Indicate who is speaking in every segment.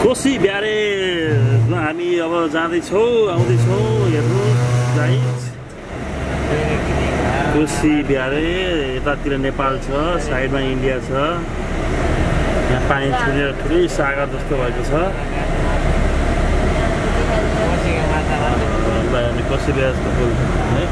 Speaker 1: कोशी ब्यारेजमा हामी अब जाँदैछौँ आउँदैछौँ हेर्नुहोस् गाइस कोशी ब्यारेज यतातिर नेपाल छ साइडमा इन्डिया छ यहाँ पानी छुनेर ठुलै सागर जस्तो भएको छ कोशी ब्यारेजको पुल है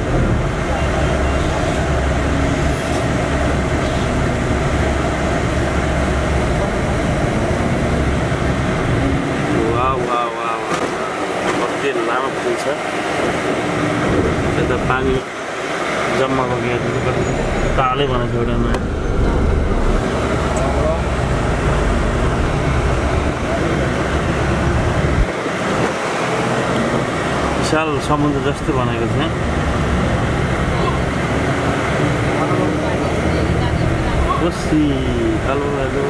Speaker 1: लामो पुल छ यता पानी जम्मा भएको तालै बनाएको एउटा नयाँ विशाल समुद्र जस्तो बनाएको छ कोशी हेलो हेलो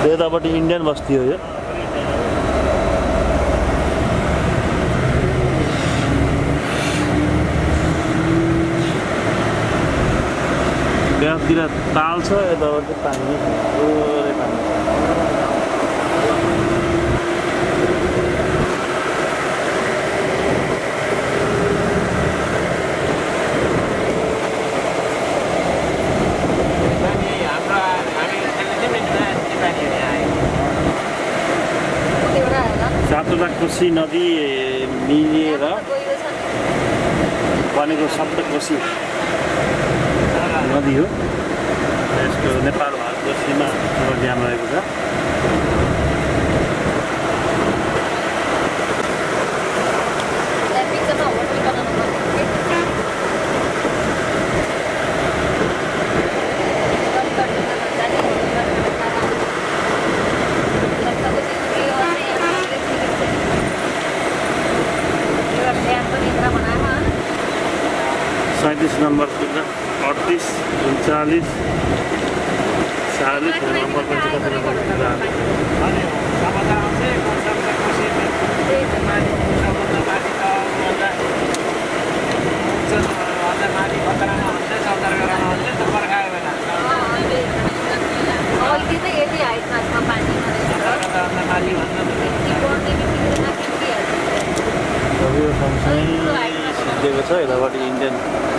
Speaker 1: यतापट्टि इन्डियन बस्ती हो यो त्यहाँतिर ताल छ यतापट्टि पानी सातवटा कोशी नदी मिलेर बनेको सप्तकोशी नदी हो यसको नेपाल भारतको सीमा ड्याम रहेको छ नंबर 38 39 40 नंबर सिद्धेको छ यताबाट इन्डियन